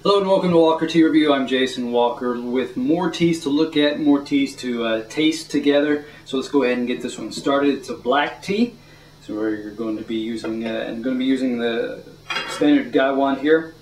Hello and welcome to Walker Tea Review. I'm Jason Walker with more teas to look at, more teas to taste together. So let's go ahead and get this one started. It's a black tea, so where you're going to be using the standard Gaiwan here.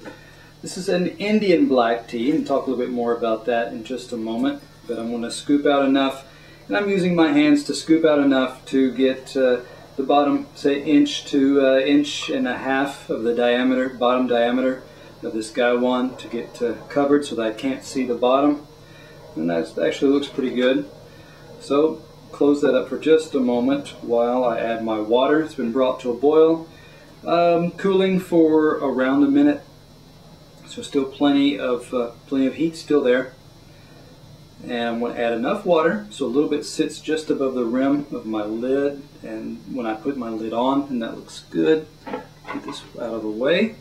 This is an Indian black tea, and talk a little bit more about that in just a moment. But I'm going to scoop out enough, and I'm using my hands to scoop out enough to get the bottom, say, inch to inch and a half of the diameter, bottom diameter of this Gaiwan to get covered so that I can't see the bottom, and that actually looks pretty good. So close that up for just a moment while I add my water. It's been brought to a boil, cooling for around a minute, so still plenty of heat still there. And I'm going to add enough water so a little bit sits just above the rim of my lid, and when I put my lid on, and that looks good. Get this out of the way.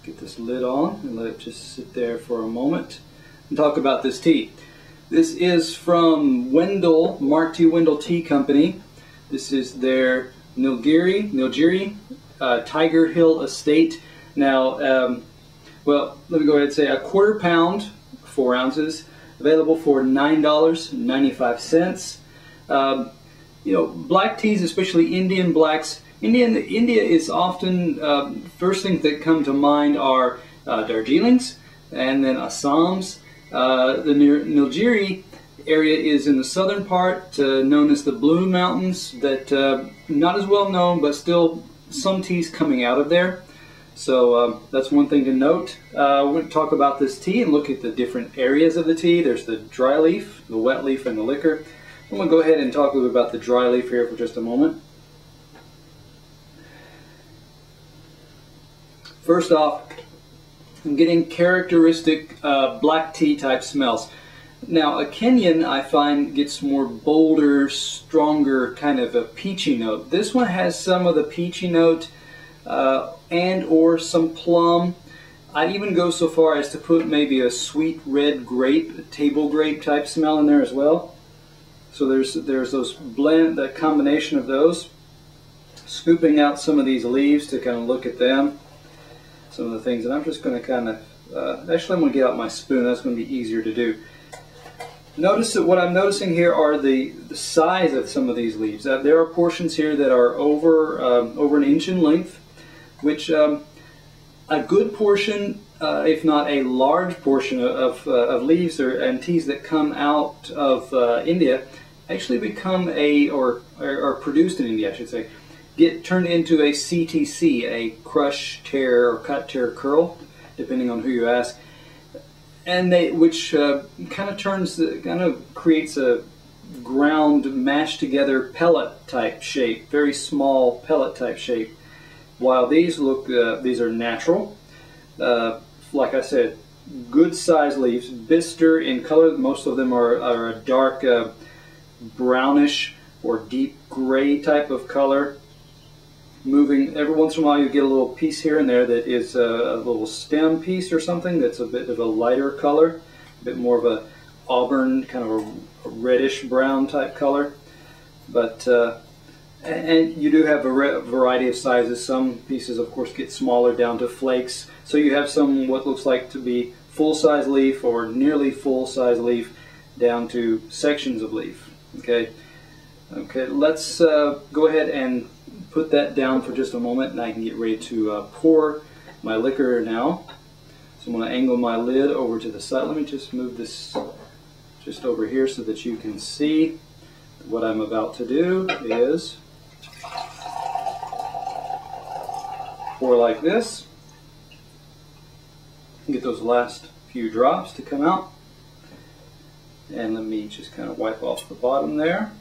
Get this lid on and let it just sit there for a moment and talk about this tea. This is from Wendell, Mark T. Wendell Tea Company. This is their Nilgiri Tiger Hill Estate. Now, well, let me go ahead and say a quarter pound, 4 ounces, available for $9.95. You know, black teas, especially Indian blacks. India is often, first things that come to mind are Darjeelings and then Assams. The Nilgiri area is in the southern part, known as the Blue Mountains, that not as well known, but still some teas coming out of there. So that's one thing to note. We're going to talk about this tea and look at the different areas of the tea. There's the dry leaf, the wet leaf, and the liquor. I'm going to go ahead and talk a little bit about the dry leaf here for just a moment. First off, I'm getting characteristic black tea type smells. Now, a Kenyan I find gets more bolder, stronger, kind of a peachy note. This one has some of the peachy note and or some plum. I'd even go so far as to put maybe a sweet red grape, a table grape type smell in there as well. So there's those that combination of those. Scooping out some of these leaves to kind of look at them. Some of the things, and I'm just going to kind of, actually I'm going to get out my spoon. That's going to be easier to do. Notice that what I'm noticing here are the size of some of these leaves. There are portions here that are over an inch in length, which a good portion, if not a large portion of leaves and teas that come out of India actually become or are produced in India, I should say, get turned into a CTC, a crush, tear, or cut, tear, curl, depending on who you ask, and which kind of creates a ground, mashed together pellet type shape, very small pellet type shape. While these these are natural, like I said, good size leaves, bister in color. Most of them are a dark brownish or deep gray type of color. Moving every once in a while, you get a little piece here and there that is a little stem piece or something that's a bit of a lighter color, a bit more of a auburn, kind of a reddish brown type color. But and you do have a variety of sizes. Some pieces, of course, get smaller down to flakes. So you have some what looks like to be full-size leaf or nearly full-size leaf down to sections of leaf. Okay. Okay. Let's go ahead and put that down for just a moment, and I can get ready to pour my liquor now. So I'm going to angle my lid over to the side. Let me just move this just over here so that you can see. What I'm about to do is pour like this. Get those last few drops to come out. And let me just kind of wipe off the bottom there.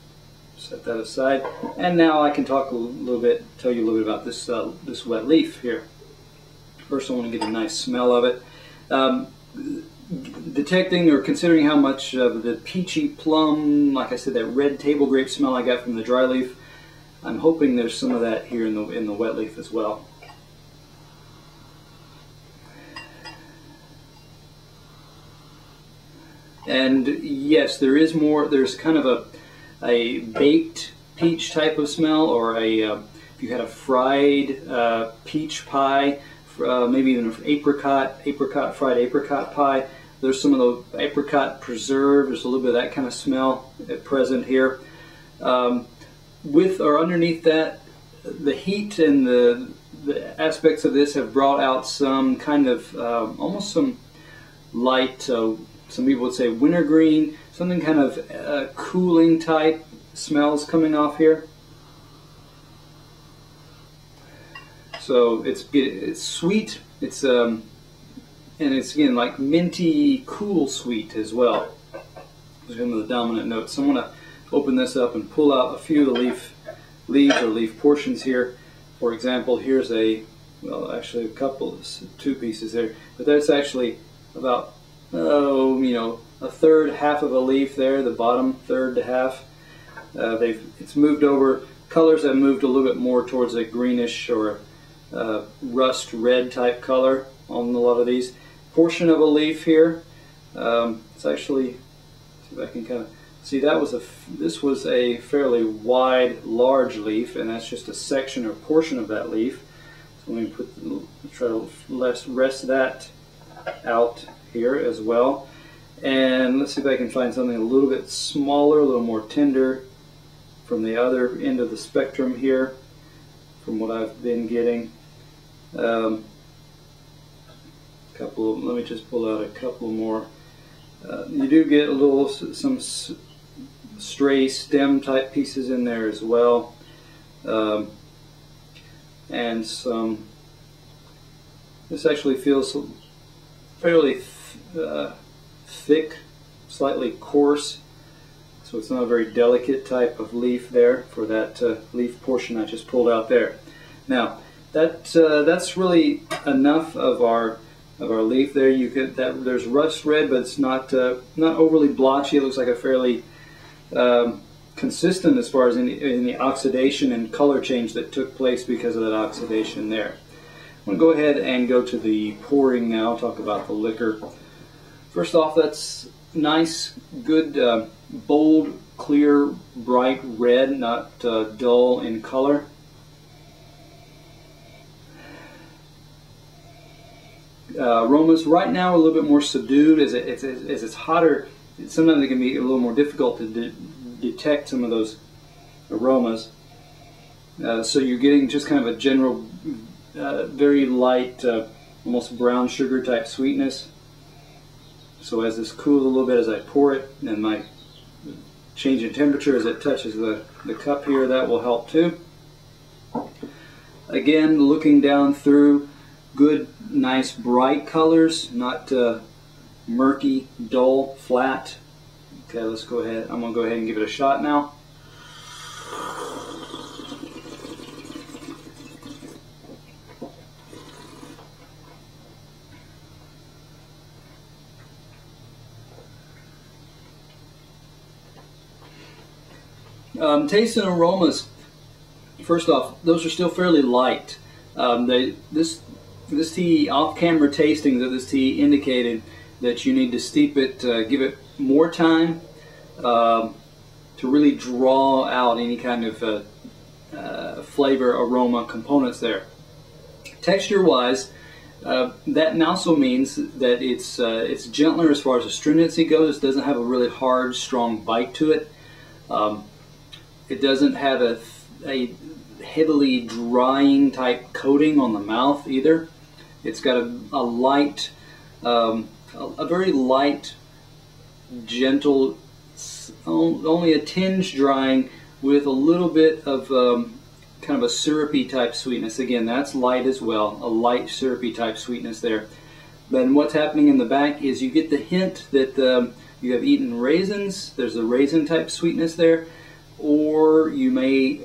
Set that aside, and now I can talk a little bit, tell you a little bit about this this wet leaf here. First, I want to get a nice smell of it. Detecting or considering how much of the peachy plum, like I said, that red table grape smell I got from the dry leaf, I'm hoping there's some of that here in the wet leaf as well. And yes, there is more. There's kind of a baked peach type of smell, or if you had a fried peach pie maybe even fried apricot pie. There's some of the apricot preserve. There's a little bit of that kind of smell present here. With or underneath that, the heat and the aspects of this have brought out some kind of almost some light, some people would say wintergreen, something kind of cooling type smells coming off here. So it's sweet. It's and it's again like minty, cool sweet as well. Those are some of the dominant notes. So I'm going to open this up and pull out a few of the leaves or leaf portions here. For example, here's actually a couple, two pieces there, but that's actually about a third, half of a leaf there, the bottom third to half. It's moved over. Colors have moved a little bit more towards a greenish or rust red type color on a lot of these. Portion of a leaf here. It's actually, see if I can kind of see, this was a fairly wide, large leaf, and that's just a section or portion of that leaf. So let me try to rest that out here as well. And let's see if I can find something a little bit smaller, a little more tender from the other end of the spectrum here, from what I've been getting. Let me just pull out a couple more. You do get some stray stem type pieces in there as well, and some. This actually feels fairly thick, slightly coarse, so it's not a very delicate type of leaf there for that leaf portion I just pulled out there. Now that's really enough of our leaf there. You get that there's rust red, but it's not overly blotchy. It looks like a fairly consistent as far as in the oxidation and color change that took place because of that oxidation there. I'm going to go ahead and go to the pouring now, talk about the liquor. First off, that's nice, good, bold, clear, bright red, not dull in color. Aromas right now are a little bit more subdued. As it's hotter, sometimes it can be a little more difficult to detect some of those aromas. So you're getting just kind of a general, very light, almost brown sugar type sweetness. So as this cools a little bit as I pour it, and my change in temperature as it touches the cup here, that will help too. Again, looking down through, good, nice, bright colors, not murky, dull, flat. Okay, let's go ahead. I'm going to go ahead and give it a shot now. Taste and aromas. First off, those are still fairly light. This tea, off-camera tastings of this tea indicated that you need to steep it, give it more time to really draw out any kind of flavor, aroma components there. Texture-wise, that also means that it's gentler as far as astringency goes. It doesn't have a really hard, strong bite to it. It doesn't have a heavily drying type coating on the mouth either. It's got a light, a very light, gentle, only a tinge drying with a little bit of kind of a syrupy type sweetness. Again, that's light as well, a light syrupy type sweetness there. Then what's happening in the back is you get the hint that you have eaten raisins. There's a raisin type sweetness there, or you may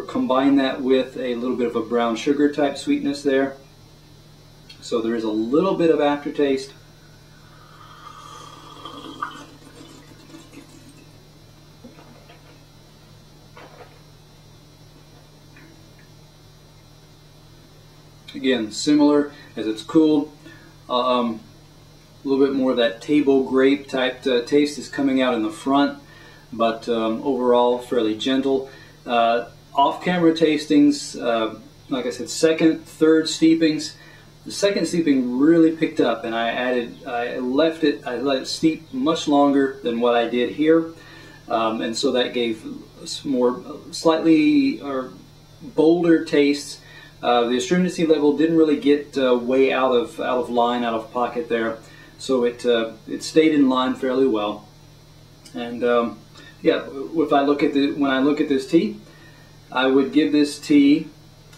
combine that with a little bit of a brown sugar type sweetness there. So there is a little bit of aftertaste. Again, similar as it's cooled. A little bit more of that table grape type taste is coming out in the front, but overall fairly gentle. Off-camera tastings, like I said, second, third steepings, The second steeping really picked up, and I let it steep much longer than what I did here, and so that gave more slightly or bolder tastes. The astringency level didn't really get way out of line, out of pocket there, so it stayed in line fairly well. And yeah, when I look at this tea, I would give this tea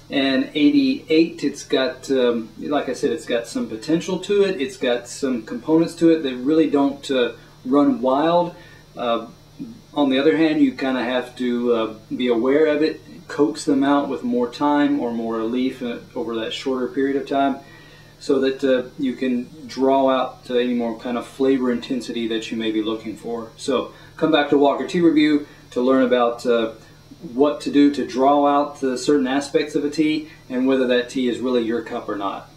an 88. It's got, like I said, it's got some potential to it. It's got some components to it that really don't run wild. On the other hand, you kind of have to be aware of it, coax them out with more time or more relief over that shorter period of time, so that you can draw out any more kind of flavor intensity that you may be looking for. So come back to Walker Tea Review to learn about what to do to draw out certain aspects of a tea and whether that tea is really your cup or not.